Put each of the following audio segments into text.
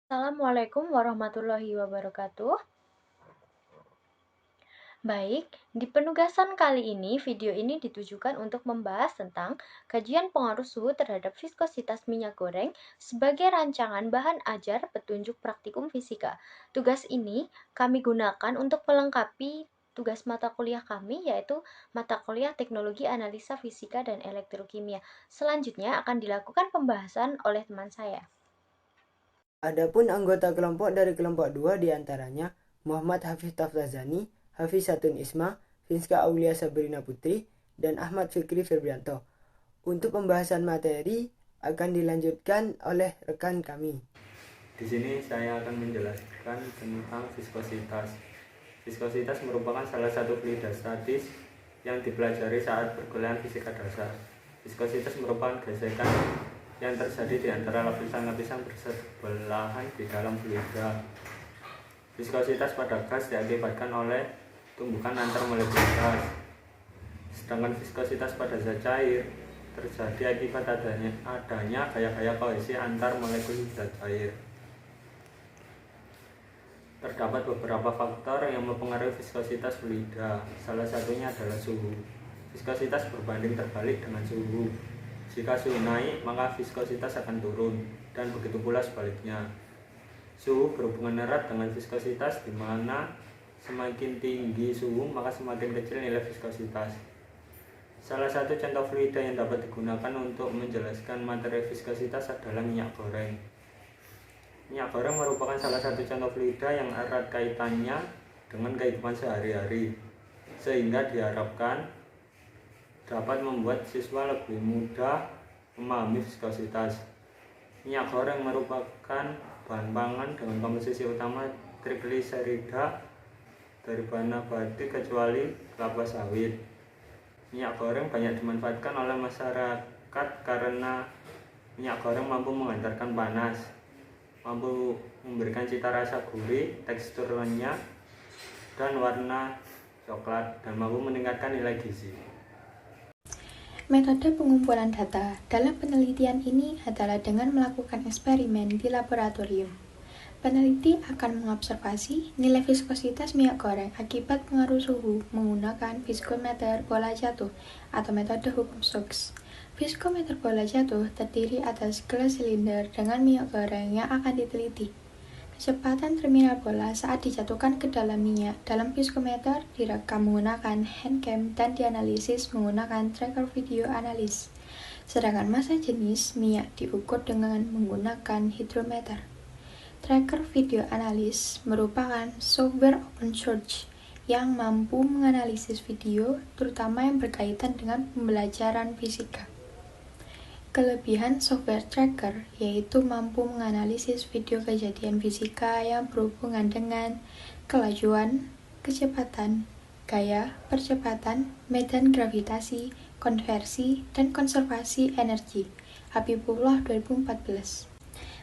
Assalamualaikum warahmatullahi wabarakatuh. Baik, di penugasan kali ini, video ini ditujukan untuk membahas tentang kajian pengaruh suhu terhadap viskositas minyak goreng sebagai rancangan bahan ajar petunjuk praktikum fisika. Tugas ini kami gunakan untuk melengkapi tugas mata kuliah kami, yaitu mata kuliah Teknologi Analisa Fisika dan Elektrokimia. Selanjutnya akan dilakukan pembahasan oleh teman saya. Adapun anggota kelompok dari kelompok 2 diantaranya Muhammad Hafiz Tafzani, Hafiz Satun Isma, Finska Aulia Sabrina Putri, dan Ahmad Fikri Febrianto. Untuk pembahasan materi akan dilanjutkan oleh rekan kami. Di sini saya akan menjelaskan tentang viskositas. Viskositas merupakan salah satu fluida statis yang dipelajari saat perkuliahan fisika dasar. Viskositas merupakan gesekan yang terjadi di antara lapisan-lapisan bersebelahan di dalam fluida. Viskositas pada gas diakibatkan oleh tumbukan antar molekul gas. Sedangkan viskositas pada zat cair terjadi akibat adanya gaya-gaya kohesi antar molekul zat cair. Terdapat beberapa faktor yang mempengaruhi viskositas fluida. Salah satunya adalah suhu. Viskositas berbanding terbalik dengan suhu. Jika suhu naik, maka viskositas akan turun, dan begitu pula sebaliknya. Suhu berhubungan erat dengan viskositas, di mana semakin tinggi suhu, maka semakin kecil nilai viskositas. Salah satu contoh fluida yang dapat digunakan untuk menjelaskan materi viskositas adalah minyak goreng. Minyak goreng merupakan salah satu contoh fluida yang erat kaitannya dengan kehidupan sehari-hari, sehingga diharapkan dapat membuat siswa lebih mudah memahami viskositas. Minyak goreng merupakan bahan pangan dengan komposisi utama trigliserida dari bahan nabati kecuali kelapa sawit. Minyak goreng banyak dimanfaatkan oleh masyarakat karena minyak goreng mampu menghantarkan panas, mampu memberikan cita rasa gurih, teksturnya, dan warna coklat, dan mampu meningkatkan nilai gizi. Metode pengumpulan data dalam penelitian ini adalah dengan melakukan eksperimen di laboratorium. Peneliti akan mengobservasi nilai viskositas minyak goreng akibat pengaruh suhu menggunakan viskometer bola jatuh atau metode hukum Stokes. Viskometer bola jatuh terdiri atas gelas silinder dengan minyak goreng yang akan diteliti. Kecepatan terminal bola saat dijatuhkan ke dalam minyak dalam viskometer direkam menggunakan handcam dan dianalisis menggunakan tracker video analis. Sedangkan massa jenis minyak diukur dengan menggunakan hidrometer. Tracker video analis merupakan software open source yang mampu menganalisis video, terutama yang berkaitan dengan pembelajaran fisika. Kelebihan software tracker yaitu mampu menganalisis video kejadian fisika yang berhubungan dengan kelajuan, kecepatan, gaya, percepatan, medan gravitasi, konversi, dan konservasi energi. Habibullah 2014.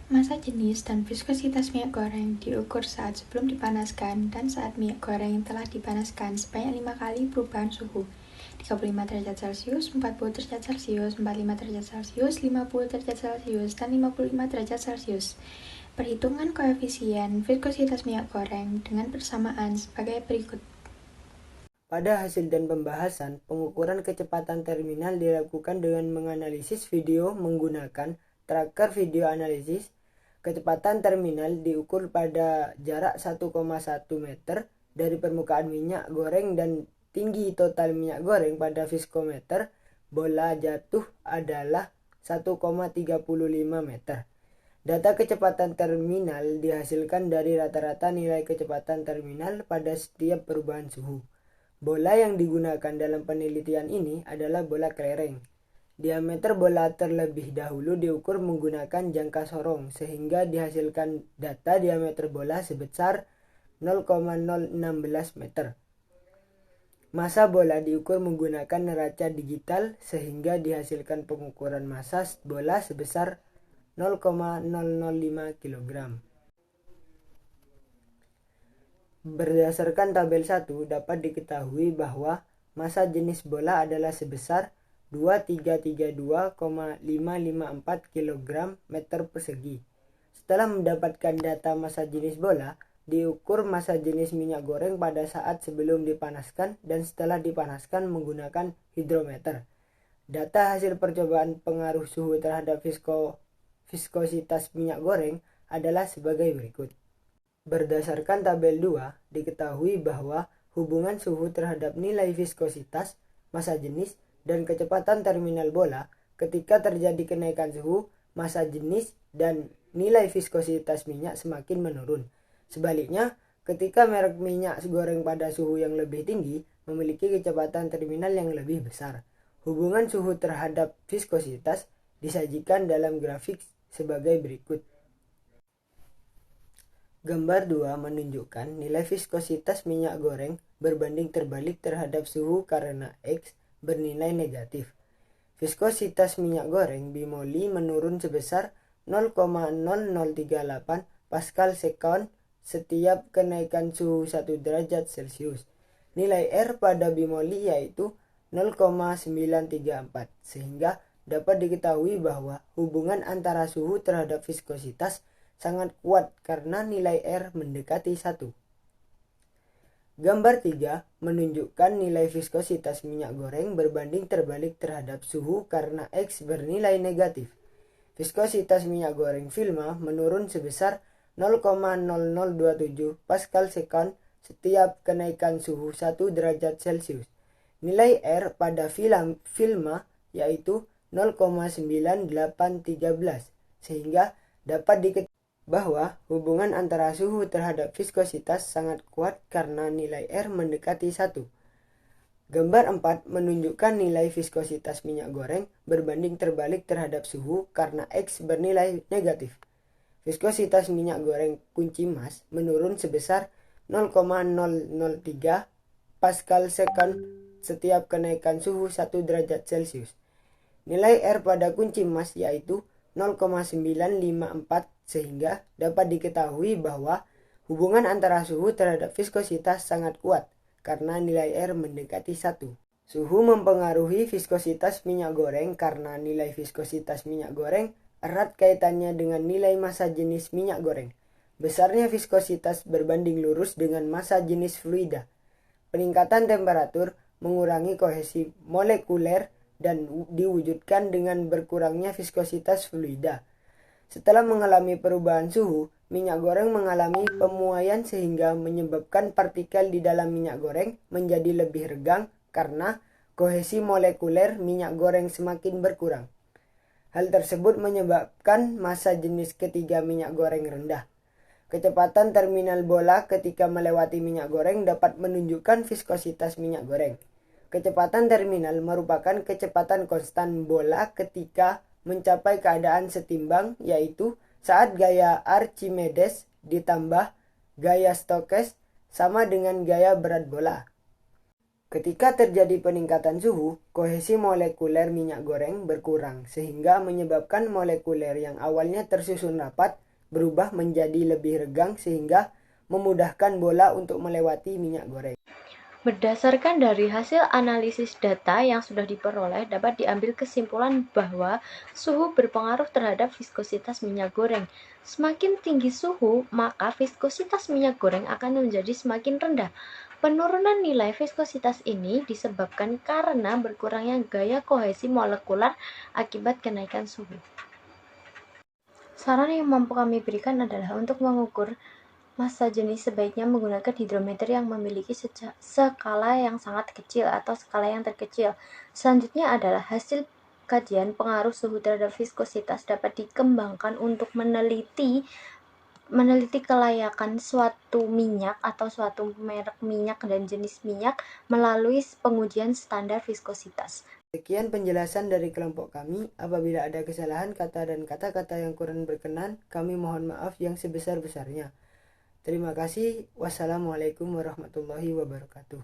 Massa jenis dan viskositas minyak goreng diukur saat sebelum dipanaskan dan saat minyak goreng telah dipanaskan sebanyak 5 kali perubahan suhu. 35 derajat Celcius, 40 derajat Celcius, 45 derajat Celcius, 50 derajat Celcius, dan 55 derajat Celcius. Perhitungan koefisien viskositas minyak goreng dengan persamaan sebagai berikut. Pada hasil dan pembahasan, pengukuran kecepatan terminal dilakukan dengan menganalisis video menggunakan tracker video analisis. Kecepatan terminal diukur pada jarak 1,1 meter dari permukaan minyak goreng dan tinggi total minyak goreng pada viskometer bola jatuh adalah 1,35 meter. Data kecepatan terminal dihasilkan dari rata-rata nilai kecepatan terminal pada setiap perubahan suhu. Bola yang digunakan dalam penelitian ini adalah bola kelereng. Diameter bola terlebih dahulu diukur menggunakan jangka sorong sehingga dihasilkan data diameter bola sebesar 0,016 meter. Massa bola diukur menggunakan neraca digital sehingga dihasilkan pengukuran massa bola sebesar 0,005 kg. Berdasarkan tabel 1 dapat diketahui bahwa massa jenis bola adalah sebesar 2332,554 kg meter persegi. Setelah mendapatkan data massa jenis bola, diukur massa jenis minyak goreng pada saat sebelum dipanaskan dan setelah dipanaskan menggunakan hidrometer. Data hasil percobaan pengaruh suhu terhadap viskositas minyak goreng adalah sebagai berikut. Berdasarkan tabel 2, diketahui bahwa hubungan suhu terhadap nilai viskositas, massa jenis, dan kecepatan terminal bola ketika terjadi kenaikan suhu, massa jenis, dan nilai viskositas minyak semakin menurun. Sebaliknya, ketika merek minyak goreng pada suhu yang lebih tinggi memiliki kecepatan terminal yang lebih besar. Hubungan suhu terhadap viskositas disajikan dalam grafik sebagai berikut. Gambar 2 menunjukkan nilai viskositas minyak goreng berbanding terbalik terhadap suhu karena X bernilai negatif. Viskositas minyak goreng bimoli menurun sebesar 0,0038 Pascal second setiap kenaikan suhu 1 derajat Celcius. Nilai R pada bimoli yaitu 0,934, sehingga dapat diketahui bahwa hubungan antara suhu terhadap viskositas sangat kuat karena nilai R mendekati 1. Gambar 3 menunjukkan nilai viskositas minyak goreng berbanding terbalik terhadap suhu karena X bernilai negatif. Viskositas minyak goreng Vilma menurun sebesar 0,0027 Pascal second setiap kenaikan suhu 1 derajat Celcius. Nilai R pada Vilma yaitu 0,9813, sehingga dapat diketahui bahwa hubungan antara suhu terhadap viskositas sangat kuat karena nilai R mendekati 1. Gambar 4 menunjukkan nilai viskositas minyak goreng berbanding terbalik terhadap suhu karena X bernilai negatif. Viskositas minyak goreng kunci emas menurun sebesar 0,003 Pascal second setiap kenaikan suhu 1 derajat Celcius. Nilai R pada kunci emas yaitu 0,954, sehingga dapat diketahui bahwa hubungan antara suhu terhadap viskositas sangat kuat karena nilai R mendekati 1. Suhu mempengaruhi viskositas minyak goreng karena nilai viskositas minyak goreng erat kaitannya dengan nilai massa jenis minyak goreng. Besarnya viskositas berbanding lurus dengan massa jenis fluida. Peningkatan temperatur mengurangi kohesi molekuler dan diwujudkan dengan berkurangnya viskositas fluida. Setelah mengalami perubahan suhu, minyak goreng mengalami pemuaian sehingga menyebabkan partikel di dalam minyak goreng menjadi lebih regang karena kohesi molekuler minyak goreng semakin berkurang. Hal tersebut menyebabkan massa jenis ketiga minyak goreng rendah. Kecepatan terminal bola ketika melewati minyak goreng dapat menunjukkan viskositas minyak goreng. Kecepatan terminal merupakan kecepatan konstan bola ketika mencapai keadaan setimbang, yaitu saat gaya Archimedes ditambah gaya Stokes sama dengan gaya berat bola. Ketika terjadi peningkatan suhu, kohesi molekuler minyak goreng berkurang sehingga menyebabkan molekuler yang awalnya tersusun rapat berubah menjadi lebih regang sehingga memudahkan bola untuk melewati minyak goreng. Berdasarkan dari hasil analisis data yang sudah diperoleh, dapat diambil kesimpulan bahwa suhu berpengaruh terhadap viskositas minyak goreng. Semakin tinggi suhu, maka viskositas minyak goreng akan menjadi semakin rendah. Penurunan nilai viskositas ini disebabkan karena berkurangnya gaya kohesi molekuler akibat kenaikan suhu. Saran yang mampu kami berikan adalah untuk mengukur massa jenis sebaiknya menggunakan hidrometer yang memiliki skala yang sangat kecil atau skala yang terkecil. Selanjutnya adalah hasil kajian pengaruh suhu terhadap viskositas dapat dikembangkan untuk meneliti kelayakan suatu minyak atau suatu merek minyak dan jenis minyak melalui pengujian standar viskositas. Sekian penjelasan dari kelompok kami. Apabila ada kesalahan kata dan kata-kata yang kurang berkenan, kami mohon maaf yang sebesar-besarnya. Terima kasih. Wassalamualaikum warahmatullahi wabarakatuh.